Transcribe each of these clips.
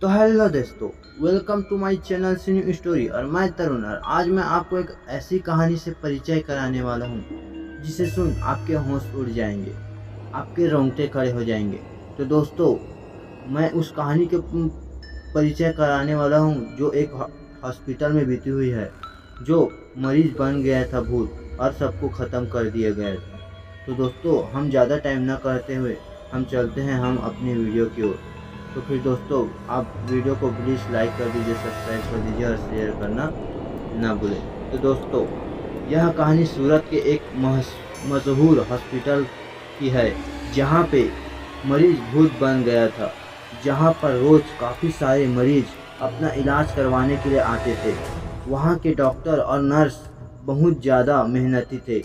तो हेलो दोस्तों, welcome to my channel सिनी स्टोरी। और मैं तरुण, और आज मैं आपको एक ऐसी कहानी से परिचय कराने वाला हूँ जिसे सुन आपके होश उड़ जाएंगे, आपके रोंगटे खड़े हो जाएंगे। तो दोस्तों, मैं उस कहानी के परिचय कराने वाला हूँ जो एक हॉस्पिटल में बीती हुई है, जो मरीज बन गया था भूत और सबको ख़त्म कर दिया गया था। तो दोस्तों, हम ज़्यादा टाइम ना करते हुए हम चलते हैं हम अपनी वीडियो की ओर। तो फिर दोस्तों, आप वीडियो को प्लीज़ लाइक कर दीजिए, सब्सक्राइब कर दीजिए और शेयर करना ना भूलें। तो दोस्तों, यह कहानी सूरत के एक मशहूर हॉस्पिटल की है जहाँ पे मरीज भूत बन गया था, जहाँ पर रोज़ काफ़ी सारे मरीज अपना इलाज करवाने के लिए आते थे। वहाँ के डॉक्टर और नर्स बहुत ज़्यादा मेहनती थे।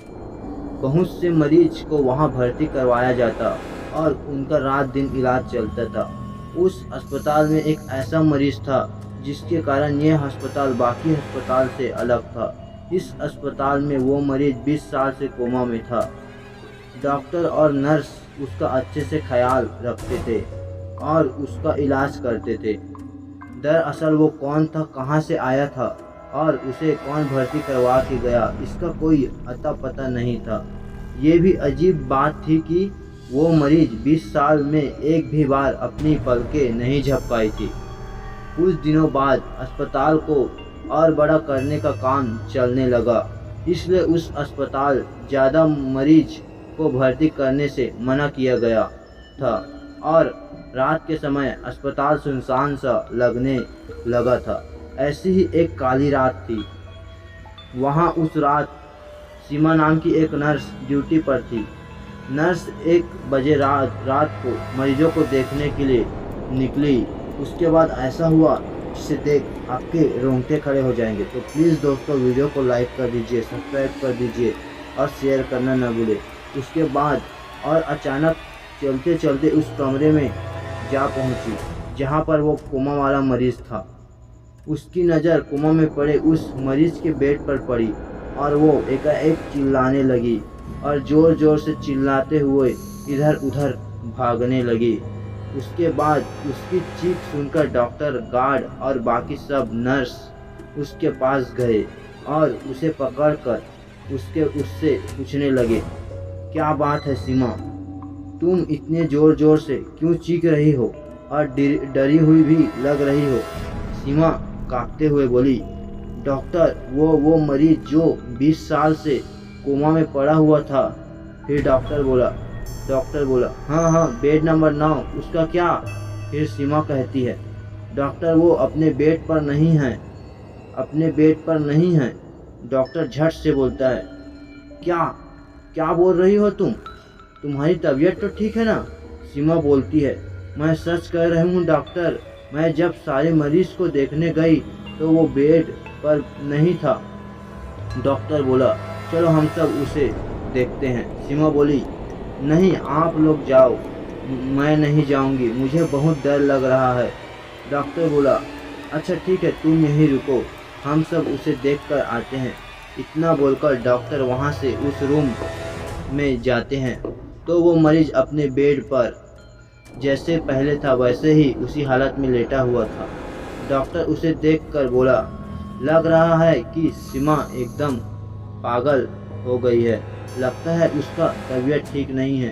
बहुत से मरीज को वहाँ भर्ती करवाया जाता और उनका रात दिन इलाज चलता था। उस अस्पताल में एक ऐसा मरीज था जिसके कारण यह अस्पताल बाकी अस्पताल से अलग था। इस अस्पताल में वो मरीज 20 साल से कोमा में था। डॉक्टर और नर्स उसका अच्छे से ख्याल रखते थे और उसका इलाज करते थे। दरअसल वो कौन था, कहाँ से आया था और उसे कौन भर्ती करवा के गया, इसका कोई अता पता नहीं था। ये भी अजीब बात थी कि वो मरीज 20 साल में एक भी बार अपनी पलकें नहीं झपकाई थी। कुछ दिनों बाद अस्पताल को और बड़ा करने का काम चलने लगा, इसलिए उस अस्पताल ज़्यादा मरीज को भर्ती करने से मना किया गया था और रात के समय अस्पताल सुनसान सा लगने लगा था। ऐसी ही एक काली रात थी। वहाँ उस रात सीमा नाम की एक नर्स ड्यूटी पर थी। नर्स 1 बजे रात को मरीजों को देखने के लिए निकली। उसके बाद ऐसा हुआ जिसे देख आपके रोंगटे खड़े हो जाएंगे। तो प्लीज़ दोस्तों, वीडियो को लाइक कर दीजिए, सब्सक्राइब कर दीजिए और शेयर करना ना भूलें। उसके बाद और अचानक चलते चलते उस कमरे में जा पहुंची जहां पर वो कोमा वाला मरीज़ था। उसकी नज़र कोमा में पड़े उस मरीज़ के बेड पर पड़ी और वो एकाएक चिल्लाने लगी और ज़ोर ज़ोर से चिल्लाते हुए इधर उधर भागने लगी। उसके बाद उसकी चीख सुनकर डॉक्टर, गार्ड और बाकी सब नर्स उसके पास गए और उसे पकड़कर उससे पूछने लगे, क्या बात है सीमा, तुम इतने ज़ोर ज़ोर से क्यों चीख रही हो और डरी हुई भी लग रही हो। सीमा कांपते हुए बोली, डॉक्टर, वो मरीज जो 20 साल से कोमा में पड़ा हुआ था। फिर डॉक्टर बोला, हाँ, बेड नंबर 9, उसका क्या। फिर सीमा कहती है, डॉक्टर, वो अपने बेड पर नहीं है। डॉक्टर झट से बोलता है, क्या बोल रही हो तुम, तुम्हारी तबीयत तो ठीक है ना। सीमा बोलती है, मैं सच कह रही हूँ डॉक्टर, मैं जब सारे मरीज को देखने गई तो वो बेड पर नहीं था। डॉक्टर बोला, चलो हम सब उसे देखते हैं। सीमा बोली, नहीं, आप लोग जाओ, मैं नहीं जाऊंगी, मुझे बहुत डर लग रहा है। डॉक्टर बोला, अच्छा ठीक है, तुम यहीं रुको, हम सब उसे देख कर आते हैं। इतना बोलकर डॉक्टर वहाँ से उस रूम में जाते हैं तो वो मरीज अपने बेड पर जैसे पहले था वैसे ही उसी हालत में लेटा हुआ था। डॉक्टर उसे देखकर बोला, लग रहा है कि सीमा एकदम पागल हो गई है, लगता है उसका तबीयत ठीक नहीं है,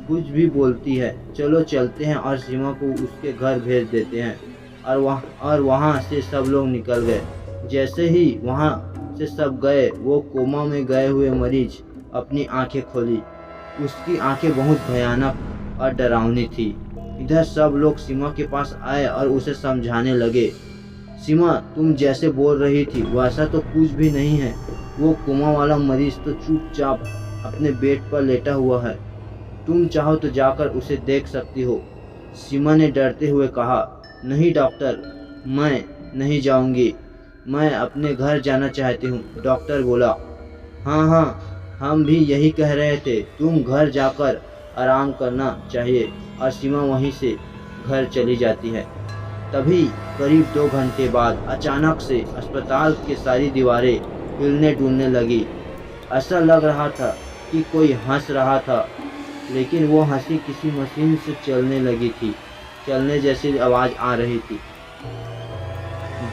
कुछ भी बोलती है। चलो चलते हैं और सीमा को उसके घर भेज देते हैं। और वहाँ से सब लोग निकल गए। जैसे ही वहाँ से सब गए, वो कोमा में गए हुए मरीज अपनी आंखें खोली। उसकी आंखें बहुत भयानक और डरावनी थी। इधर सब लोग सीमा के पास आए और उसे समझाने लगे, सीमा, तुम जैसे बोल रही थी वैसा तो कुछ भी नहीं है। वो कोमा वाला मरीज तो चुपचाप अपने बेड पर लेटा हुआ है, तुम चाहो तो जाकर उसे देख सकती हो। सीमा ने डरते हुए कहा, नहीं डॉक्टर, मैं नहीं जाऊंगी, मैं अपने घर जाना चाहती हूँ। डॉक्टर बोला, हाँ, हम भी यही कह रहे थे, तुम घर जाकर आराम करना चाहिए। और सीमा वहीं से घर चली जाती है। तभी करीब 2 घंटे बाद अचानक से अस्पताल की सारी दीवारें हिलने डुलने लगी। ऐसा लग रहा था कि कोई हंस रहा था, लेकिन वो हंसी किसी मशीन से चलने लगी थी, चलने जैसी आवाज़ आ रही थी।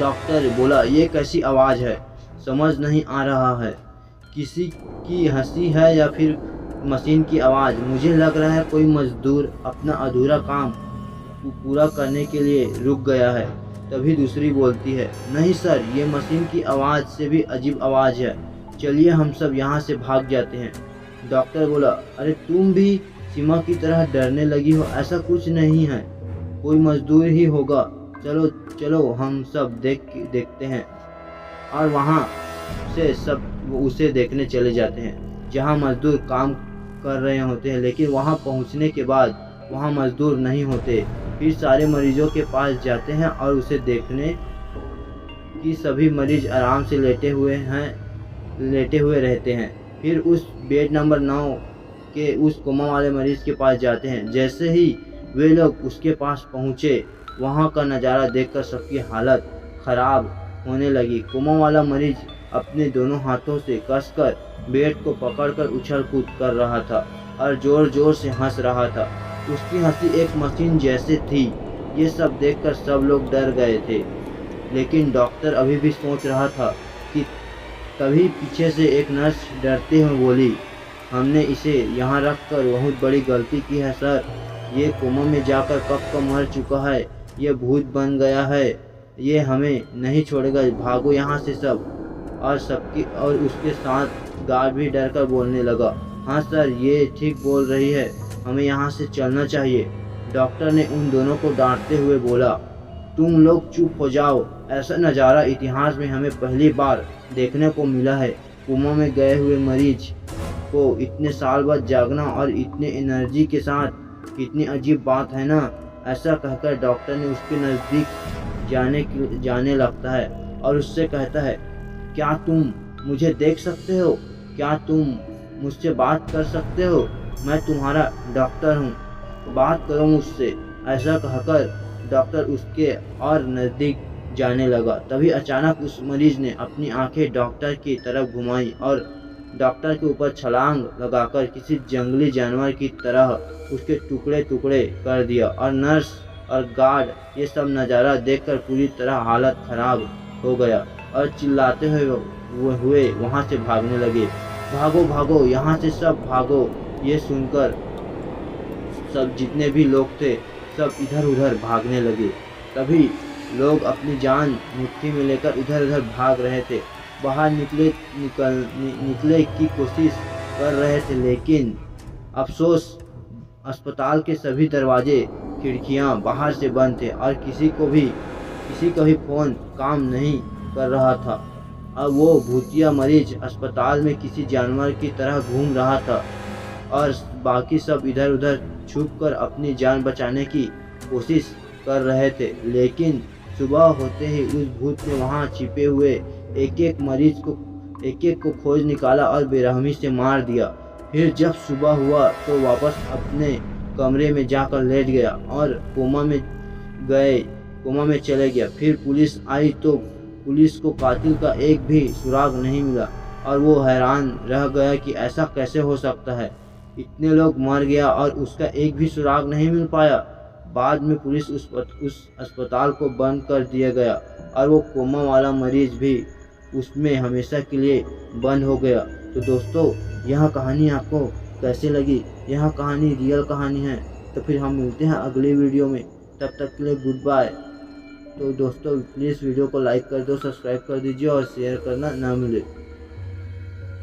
डॉक्टर बोला, ये कैसी आवाज़ है, समझ नहीं आ रहा है, किसी की हंसी है या फिर मशीन की आवाज़। मुझे लग रहा है कोई मजदूर अपना अधूरा काम पूरा करने के लिए रुक गया है। तभी दूसरी बोलती है, नहीं सर, ये मशीन की आवाज़ से भी अजीब आवाज़ है, चलिए हम सब यहाँ से भाग जाते हैं। डॉक्टर बोला, अरे तुम भी सीमा की तरह डरने लगी हो, ऐसा कुछ नहीं है, कोई मजदूर ही होगा, चलो चलो हम सब देखते हैं। और वहाँ से सब उसे देखने चले जाते हैं जहाँ मजदूर काम कर रहे होते हैं, लेकिन वहाँ पहुँचने के बाद वहाँ मजदूर नहीं होते। फिर सारे मरीजों के पास जाते हैं और उसे देखने कि सभी मरीज आराम से लेटे हुए रहते हैं। फिर उस बेड नंबर 9 के उस कोमा वाले मरीज के पास जाते हैं। जैसे ही वे लोग उसके पास पहुँचे, वहाँ का नज़ारा देखकर सबकी हालत ख़राब होने लगी। कोमा वाला मरीज अपने दोनों हाथों से कसकर बेड को पकड़कर उछल कूद कर रहा था और ज़ोर ज़ोर से हंस रहा था। उसकी हंसी एक मशीन जैसे थी। ये सब देखकर सब लोग डर गए थे, लेकिन डॉक्टर अभी भी सोच रहा था कि तभी पीछे से एक नर्स डरते हुए बोली, हमने इसे यहाँ रखकर बहुत बड़ी गलती की है सर, ये कोमा में जाकर कब का मर चुका है, ये भूत बन गया है, ये हमें नहीं छोड़ेगा, भागो यहाँ से सब। और उसके साथ गार्ड भी डर कर बोलने लगा, हाँ सर, ये ठीक बोल रही है, हमें यहाँ से चलना चाहिए। डॉक्टर ने उन दोनों को डांटते हुए बोला, तुम लोग चुप हो जाओ, ऐसा नज़ारा इतिहास में हमें पहली बार देखने को मिला है। कोमा में गए हुए मरीज को इतने साल बाद जागना और इतने एनर्जी के साथ, कितनी अजीब बात है ना। ऐसा कहकर डॉक्टर ने उसके नज़दीक जाने लगता है और उससे कहता है, क्या तुम मुझे देख सकते हो, क्या तुम मुझसे बात कर सकते हो, मैं तुम्हारा डॉक्टर हूँ, बात करो मुझसे। ऐसा कहकर डॉक्टर उसके और नज़दीक जाने लगा। तभी अचानक उस मरीज ने अपनी आंखें डॉक्टर की तरफ घुमाई और डॉक्टर के ऊपर छलांग लगाकर किसी जंगली जानवर की तरह उसके टुकड़े टुकड़े कर दिया। और नर्स और गार्ड ये सब नज़ारा देखकर पूरी तरह हालत ख़राब हो गया और चिल्लाते हुए वहाँ से भागने लगे, भागो भागो, यहाँ से सब भागो। ये सुनकर सब जितने भी लोग थे सब इधर उधर भागने लगे। तभी लोग अपनी जान मुट्ठी में लेकर इधर उधर भाग रहे थे, बाहर निकले की कोशिश कर रहे थे, लेकिन अफसोस अस्पताल के सभी दरवाजे खिड़कियां बाहर से बंद थे और किसी का भी फ़ोन काम नहीं कर रहा था। अब वो भूतिया मरीज अस्पताल में किसी जानवर की तरह घूम रहा था और बाकी सब इधर उधर छुपकर अपनी जान बचाने की कोशिश कर रहे थे। लेकिन सुबह होते ही उस भूत ने वहाँ छिपे हुए एक एक को खोज निकाला और बेरहमी से मार दिया। फिर जब सुबह हुआ तो वापस अपने कमरे में जाकर लेट गया और कोमा में चले गया। फिर पुलिस आई तो पुलिस को कातिल का एक भी सुराग नहीं मिला और वो हैरान रह गया कि ऐसा कैसे हो सकता है, इतने लोग मर गया और उसका एक भी सुराग नहीं मिल पाया। बाद में पुलिस उस अस्पताल को बंद कर दिया गया और वो कोमा वाला मरीज भी उसमें हमेशा के लिए बंद हो गया। तो दोस्तों, यह कहानी आपको कैसे लगी? यह कहानी रियल कहानी है। तो फिर हम मिलते हैं अगले वीडियो में, तब तक के लिए गुड बाय। तो दोस्तों, प्लीज़ वीडियो को लाइक कर दो, सब्सक्राइब कर दीजिए और शेयर करना ना भूलें।